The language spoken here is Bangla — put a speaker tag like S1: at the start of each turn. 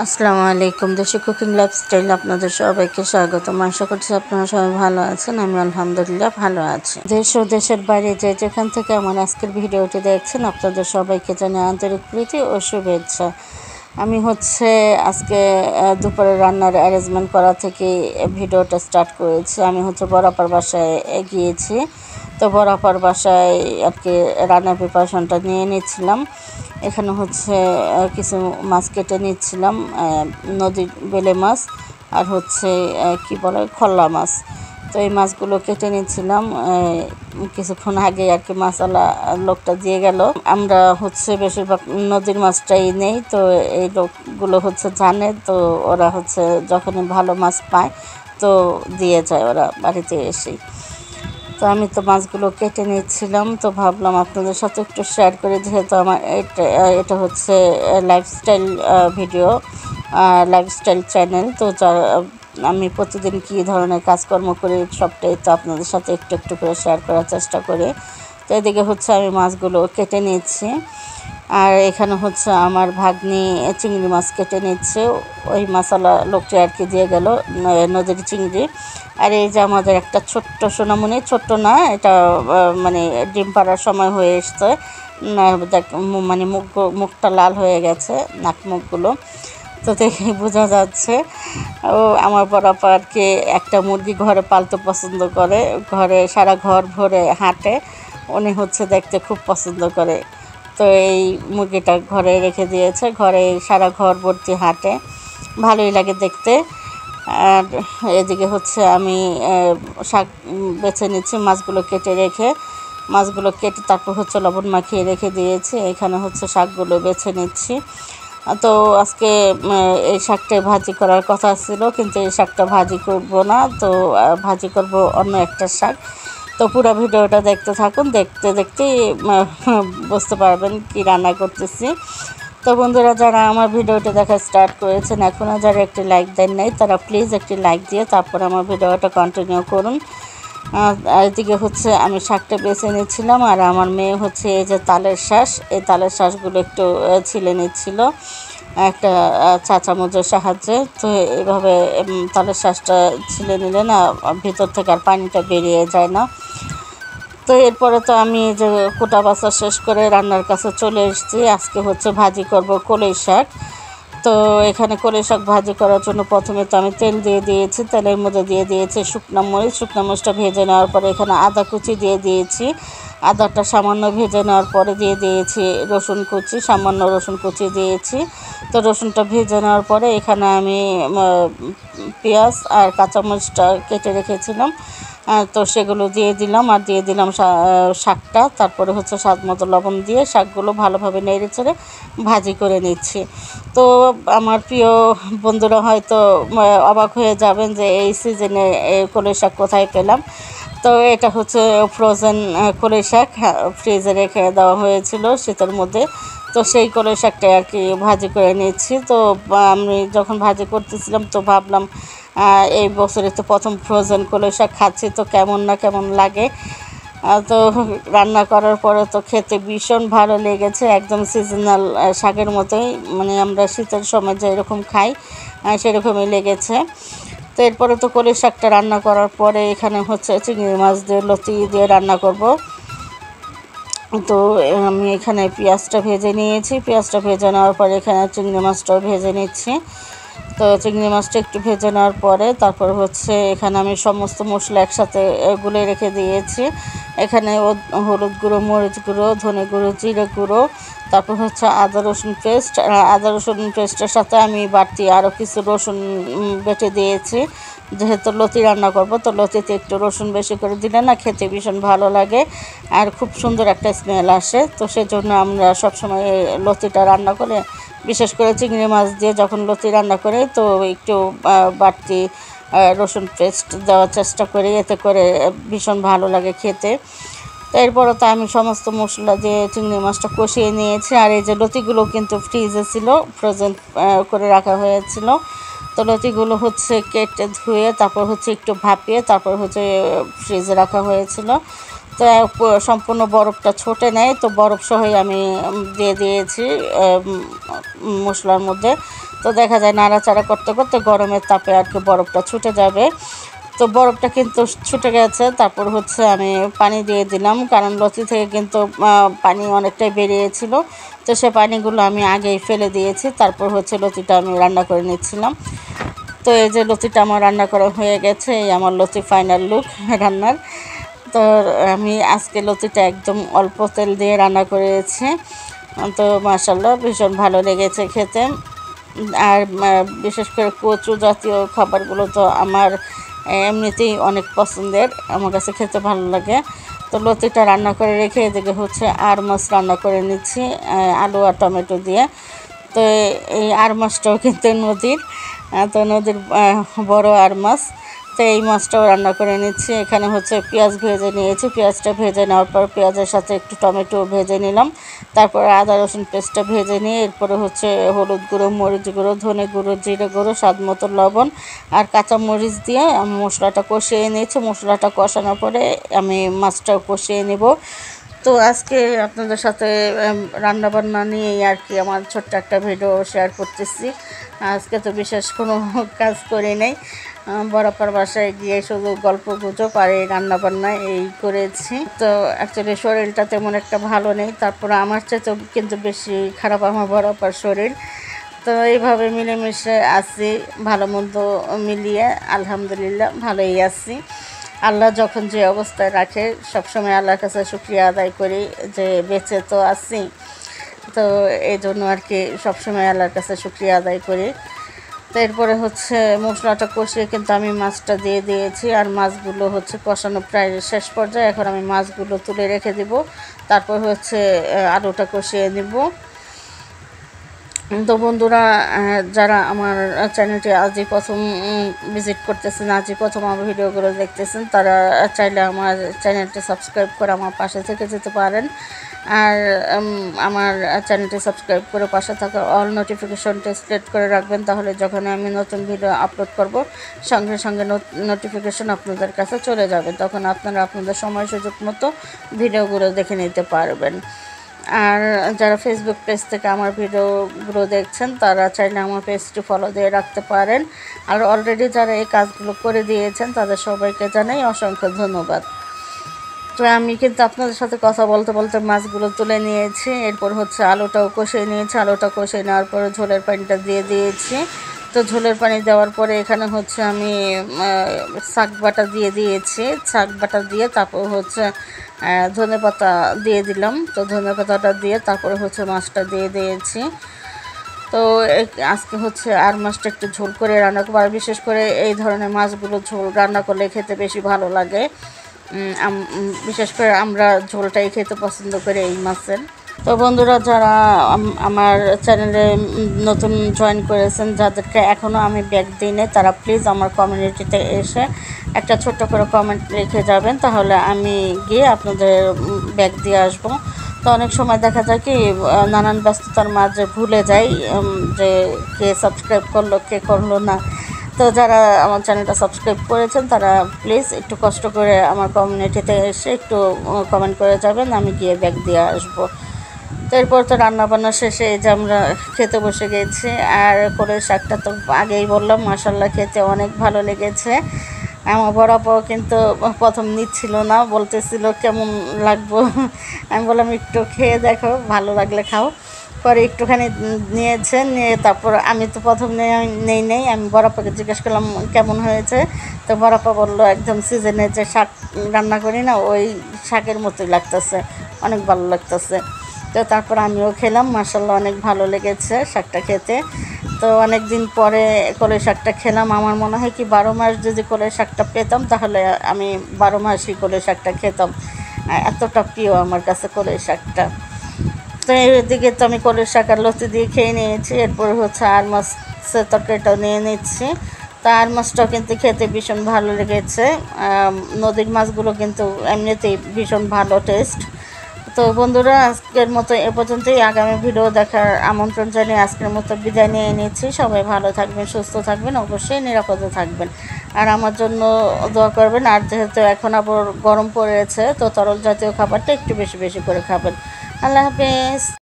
S1: আসসালামু আলাইকুম। দেশি কুকিং লাইফস্টাইল আপনাদের সবাইকে স্বাগতম। আশা করছি আপনারা সবাই ভালো আছেন। আমি আলহামদুলিল্লাহ ভালো আছি। দেশ ও দেশের বাইরে যেখান থেকে আমার আজকের ভিডিওটি দেখছেন আপনাদের সবাইকে জানাই আন্তরিক প্রীতি ও শুভেচ্ছা। আমি আজকে দুপুরে রান্নার অ্যারেঞ্জমেন্ট করা থেকে ভিডিওটা স্টার্ট করেছি। আমি বরাবর বাসায় গিয়েছি। তো বরাবর বাসায় আর কি রান্নার প্রিপারেশনটা নিয়ে নিচ্ছিলাম। এখানে কিছু মাছ কেটে নিচ্ছিলাম, নদীর বেলে মাছ আর কি বলে খল্লা মাছ। তো এই মাছগুলো কেটে নিচ্ছিলাম। কিছুক্ষণ আগে আর কি মাছওয়ালা লোকটা দিয়ে গেল। আমরা বেশিরভাগ নদীর মাছটাই নেই, তো এই লোকগুলো জানে, তো ওরা যখনই ভালো মাছ পায় তো দিয়ে যায় ওরা বাড়িতে এসেই। তো আমি তো মাছগুলো কেটে নিচ্ছিলাম, তো ভাবলাম আপনাদের সাথে একটু শেয়ার করে, যেহেতু আমার এটা লাইফস্টাইল ভিডিও, লাইফস্টাইল চ্যানেল। তো আমি প্রতিদিন কী ধরনের কাজকর্ম করি সবটাই তো আপনাদের সাথে একটু একটু করে শেয়ার করার চেষ্টা করি। তো এদিকে আমি মাছগুলো কেটে নিচ্ছি, আর এখানে আমার ভাগ্নি চিংড়ি মাছ কেটে নিচ্ছে। ওই মশলা লোকটি আর কি দিয়ে গেল, নদীর চিংড়ি। আর এই যে আমাদের একটা ছোট্ট সোনামণি, ছোট্ট না, এটা মানে ডিম পাড়ার সময় হয়ে এসছে, মানে মুখটা লাল হয়ে গেছে, নাক মুখগুলো তো দেখে বোঝা যাচ্ছে। ও আমার বরাবর আর কি একটা মুরগি ঘরে পালতে পছন্দ করে, ঘরে সারা ঘর ভরে হাঁটে, উনি দেখতে খুব পছন্দ করে। তো এই মুরগিটা ঘরে রেখে দিয়েছে, ঘরে সারা ঘর ভর্তি হাঁটে, ভালোই লাগে দেখতে। আর এদিকে আমি শাক বেছে নিচ্ছি, মাছগুলো কেটে তারপর লবণ মাখিয়ে রেখে দিয়েছি। এখানে শাকগুলো বেছে নিচ্ছি। তো আজকে এই শাকটা ভাজি করার কথা ছিল, কিন্তু এই শাকটা ভাজি করব না, তো ভাজি করব অন্য একটা শাক। তো পুরো ভিডিওটা দেখতে থাকুন, দেখতে দেখতেই বুঝতে পারবেন কি রান্না করতেছি। তো বন্ধুরা, যারা আমার ভিডিওটা দেখা স্টার্ট করেছেন, এখনও যারা একটি লাইক দেন নাই, তারা প্লিজ একটি লাইক দিয়ে তারপর আমার ভিডিওটা কন্টিনিউ করুন। এদিকে আমি শাকটা বেছে নিচ্ছিলাম, আর আমার মেয়ে এই যে তালের শাঁস, এই তালের শাঁসগুলো একটু ছিলে নিচ্ছিল একটা চা চামচের সাহায্যে। তো এইভাবে তালের শাঁসটা ছিলে নিলে না ভিতর থেকে আর পানিটা বেরিয়ে যায় না। তো এরপরে তো আমি যে কোটা বাছা শেষ করে রান্নার কাছে চলে এসেছি। আজকে ভাজি করব কলই শাক। তো এখানে কলই শাক ভাজি করার জন্য প্রথমে তো আমি তেল দিয়ে দিয়েছি, তেলের মধ্যে দিয়ে দিয়েছি শুকনো মরিচটা ভেজে নেওয়ার পরে এখানে আদা কুচি দিয়ে দিয়েছি। আদাটা সামান্য ভেজে নেওয়ার পরে দিয়ে দিয়েছি সামান্য রসুন কুচি দিয়েছি। তো রসুনটা ভেজে নেওয়ার পরে এখানে আমি পেঁয়াজ আর কাঁচামরিচটা কেটে রেখেছিলাম, তো সেগুলো দিয়ে দিলাম, আর দিয়ে দিলাম শাকটা। তারপরে স্বাদ মতো লবণ দিয়ে শাকগুলো ভালোভাবে নেড়ে চেড়ে ভাজি করে নিচ্ছি। তো আমার প্রিয় বন্ধুরা হয়তো অবাক হয়ে যাবেন যে এই সিজনে কলই শাক কোথায় পেলাম। তো এটা ফ্রোজেন কলই শাক, ফ্রিজে রেখে দেওয়া হয়েছিল শীতের মধ্যে। তো সেই কলই শাকটা আর কি ভাজি করে নিচ্ছি। তো আমি যখন ভাজি করতেছিলাম তো ভাবলাম এই বছরে তো প্রথম ফ্রোজেন কলই শাক খাচ্ছি, তো কেমন না কেমন লাগে। তো রান্না করার পরে তো খেতে ভীষণ ভালো লেগেছে, একদম সিজনাল শাকের মতোই, মানে আমরা শীতের সময় যেরকম খাই সেরকমই লেগেছে। তো এরপরে তো কলই শাকটা রান্না করার পরে এখানে চিংড়ি মাছ দিয়ে লতি দিয়ে রান্না করব। তো আমি এখানে পেঁয়াজটা ভেজে নিয়েছি, পেঁয়াজটা ভেজে নেওয়ার পরে এখানে চিংড়ি মাছটাও ভেজে নিচ্ছি। তো চিংড়ি মাছটা একটু ভেজে নেওয়ার পরে তারপর এখানে আমি সমস্ত মশলা একসাথে গুলে রেখে দিয়েছি। এখানে হলুদ গুঁড়ো, মরিচ গুঁড়ো, ধনে গুঁড়ো, জিরে গুঁড়ো, তারপর আদা রসুন পেস্ট। আদা রসুন পেস্টের সাথে আমি বাড়তি আরও কিছু রসুন বেটে দিয়েছি, যেহেতু লতি রান্না করব, তো লতিতে একটু রসুন বেশি করে দিলে না খেতে ভীষণ ভালো লাগে আর খুব সুন্দর একটা স্মেল আসে। তো সেজন্য আমরা সবসময় লতিটা রান্না করে, বিশেষ করে চিংড়ি মাছ দিয়ে যখন লতি রান্না করে, তো একটু বাড়তি রসুন পেস্ট দেওয়ার চেষ্টা করি, এতে করে ভীষণ ভালো লাগে খেতে। তো এরপরে তো আমি সমস্ত মশলা দিয়ে চিংড়ি মাছটা কষিয়ে নিয়েছি। আর এই যে লতিগুলো কিন্তু ফ্রিজে ছিল, ফ্রোজেন করে রাখা হয়েছিল। তো লতিগুলো কেটে ধুয়ে তারপর একটু ভাপিয়ে তারপর ফ্রিজে রাখা হয়েছিল। তো সম্পূর্ণ বরফটা ছোটে নেয়, তো বরফ সহই আমি দিয়ে দিয়েছি মশলার মধ্যে। তো দেখা যায় নাড়াচাড়া করতে করতে গরমের তাপে আর কি বরফটা ছুটে যাবে। তো বরফটা কিন্তু ছুটে গেছে। তারপর হচ্ছে আমি পানি দিয়ে দিলাম, কারণ লতি থেকে কিন্তু পানি অনেকটাই বেরিয়েছিল। তো সে পানিগুলো আমি আগেই ফেলে দিয়েছি। তারপর হচ্ছে লতিটা আমি রান্না করে নিচ্ছিলাম। তো এই যে লতিটা আমার রান্না করা হয়ে গেছে, এই আমার লতি ফাইনাল লুক রান্নার। তো আমি আজকে লতিটা একদম অল্প তেল দিয়ে রান্না করেছি। তো মাশাআল্লাহ ভীষণ ভালো লেগেছে খেতে। আর বিশেষ করে কচু জাতীয় খাবারগুলো তো আমার এমনিতেই অনেক পছন্দের, আমার কাছে খেতে ভালো লাগে। তো লতিটা রান্না করে রেখে এদিকে হচ্ছে আর মাছ রান্না করে নিচ্ছি আলু আর টমেটো দিয়ে। তো এই আর মাছটাও কিন্তু নদীর, তো নদীর বড় আর মাছ। তো এই মাছটাও রান্না করে নিচ্ছি। এখানে হচ্ছে পেঁয়াজ ভেজে নিয়েছি, পেঁয়াজটা ভেজে নেওয়ার পর পেঁয়াজের সাথে একটু টমেটো ভেজে নিলাম। তারপর আদা রসুন পেস্টটা ভেজে নিয়ে এরপরে হচ্ছে হলুদ গুঁড়ো, মরিচ গুঁড়ো, ধনে গুঁড়ো, জিরে গুঁড়ো, স্বাদ মতো লবণ আর কাঁচা মরিচ দিয়ে আমি মশলাটা কষিয়ে নিয়েছি। মশলাটা কষানোর পরে আমি মাছটাও কষিয়ে নেব। তো আজকে আপনাদের সাথে রান্নাবান্না নিয়েই আর কি আমার ছোট্ট একটা ভিডিও শেয়ার করতেছি। আজকে তো বিশেষ কোনো কাজ করি নাই, বরাবর বাসায় গিয়ে শুধু গল্প গুজব আর এই রান্নাবান্না এই করেছি। তো অ্যাকচুয়ালি শরীরটা তেমন একটা ভালো নেই, তারপরে আমার চেয়ে তো কিন্তু বেশি খারাপ আমার বরাবর শরীর। তো এইভাবে মিলেমিশে আছি, ভালো মন্দ মিলিয়ে আলহামদুলিল্লাহ ভালোই আছি। আল্লাহ যখন যে অবস্থায় রাখে সবসময় আল্লাহর কাছে শুকরিয়া আদায় করি যে বেঁচে তো আছি। তো এই জন্য আর কি সবসময় আল্লাহর কাছে শুকরিয়া আদায় করি। তো এরপরে হচ্ছে মশলাটা কষিয়ে কিন্তু আমি মাছটা দিয়ে দিয়েছি, আর মাছগুলো হচ্ছে কষানো প্রায় শেষ পর্যায়ে। এখন আমি মাছগুলো তুলে রেখে দিব, তারপর হচ্ছে আলুটা কষিয়ে নিব। তো বন্ধুরা, যারা আমার চ্যানেলটি আজই প্রথম ভিজিট করতেছেন, আজই প্রথম আমার ভিডিওগুলো দেখতেছেন, তারা চাইলে আমার চ্যানেলটি সাবস্ক্রাইব করে আমার পাশে থেকে যেতে পারেন। আর আমার চ্যানেলটি সাবস্ক্রাইব করে পাশে থাকা অল নোটিফিকেশনটি সিলেক্ট করে রাখবেন, তাহলে যখন আমি নতুন ভিডিও আপলোড করব সঙ্গে সঙ্গে নোটিফিকেশন আপনাদের কাছে চলে যাবে। তখন আপনারা আপনাদের সময় সুযোগ মতো ভিডিওগুলো দেখে নিতে পারবেন। আর যারা ফেসবুক পেজ থেকে আমার ভিডিওগুলো দেখছেন, তারা চাইলে আমার পেজটি ফলো দিয়ে রাখতে পারেন। আর অলরেডি যারা এই কাজগুলো করে দিয়েছেন তাদের সবাইকে জানাই অসংখ্য ধন্যবাদ। তো আমি কিন্তু আপনাদের সাথে কথা বলতে বলতে মাছগুলো তুলে নিয়েছি। এরপর হচ্ছে আলুটাও কষিয়ে নিয়েছি। আলুটা কষিয়ে নেওয়ার পরে ঝোলের পানিটা দিয়ে দিয়েছি। তো ঝোলের পানি দেওয়ার পরে এখানে হচ্ছে আমি শাক বাটা দিয়ে দিয়েছি। শাক বাটা দিয়ে তারপর হচ্ছে ধনেপাতা দিয়ে দিলাম। তো ধনেপাতাটা দিয়ে তারপরে হচ্ছে মাছটা দিয়ে দিয়েছি। তো আজকে হচ্ছে আর মাছটা একটু ঝোল করে রান্না করবো, আর বিশেষ করে এই ধরনের মাছগুলো ঝোল রান্না করলে খেতে বেশি ভালো লাগে। বিশেষ করে আমরা ঝোলটাই খেতে পছন্দ করি এই মাছের। তো বন্ধুরা, যারা আমার চ্যানেলে নতুন জয়েন করেছেন, যাদেরকে এখনও আমি ব্যাগ দিই নাই, তারা প্লিজ আমার কমিউনিটিতে এসে একটা ছোট্ট করে কমেন্ট রেখে যাবেন, তাহলে আমি গিয়ে আপনাদের ব্যাগ দিয়ে আসবো। তো অনেক সময় দেখা যায় কি নানান ব্যস্ততার মাঝে ভুলে যাই যে কে সাবস্ক্রাইব করলো কে করলো না। তো যারা আমার চ্যানেলটা সাবস্ক্রাইব করেছেন তারা প্লিজ একটু কষ্ট করে আমার কমিউনিটিতে এসে একটু কমেন্ট করে যাবেন, আমি গিয়ে ব্যাগ দিয়ে আসবো। তো এরপর তো রান্নাবান্না শেষে এই যে আমরা খেতে বসে গেছি। আর কলের শাকটা তো আগেই বললাম মাশাআল্লাহ খেতে অনেক ভালো লেগেছে। আমার বড় আপাও কিন্তু প্রথম নিচ্ছিল না, বলতেছিল কেমন লাগবো। আমি বললাম একটু খেয়ে দেখো, ভালো লাগলে খাও। পরে একটুখানি নিয়েছে, নিয়ে তারপর আমি তো প্রথম নেই আমি বড় আপাকে জিজ্ঞেস করলাম কেমন হয়েছে। তো বড় আপা বললো একদম সিজনে যে শাক রান্না করি না ওই শাকের মতোই লাগতেছে, অনেক ভালো লাগতেছে। তো তারপর আমিও খেলাম, মাশাআল্লাহ অনেক ভালো লেগেছে শাকটা খেতে। তো অনেক দিন পরে কলের শাকটা খেলাম। আমার মনে হয় কি 12 মাস যদি কলের শাকটা পেতাম তাহলে আমি 12 মাসই কলের শাকটা খেতাম, এতটা প্রিয় আমার কাছে কলের শাকটা। তো এদিকে তো আমি কলের শাক আর লতি দিয়ে খেয়ে নিয়েছি। এরপরে হচ্ছে আর মাছের তরকারিটাও নিয়ে নিচ্ছি। তো আর মাছটাও কিন্তু খেতে ভীষণ ভালো লেগেছে। নদীর মাছগুলো কিন্তু এমনিতেই ভীষণ ভালো টেস্ট। তো বন্ধুরা, আজকের মতো এ পর্যন্তই। আগামী ভিডিও দেখার আমন্ত্রণ জানিয়ে আজকের মতো বিদায় নিয়ে নিচ্ছি। সবাই ভালো থাকবেন, সুস্থ থাকবেন, অবশ্যই নিরাপদে থাকবেন, আর আমার জন্য দোয়া করবেন। আর যেহেতু এখন আবার গরম পড়েছে, তো তরল জাতীয় খাবারটা একটু বেশি বেশি করে খাবেন। আল্লাহ হাফেজ।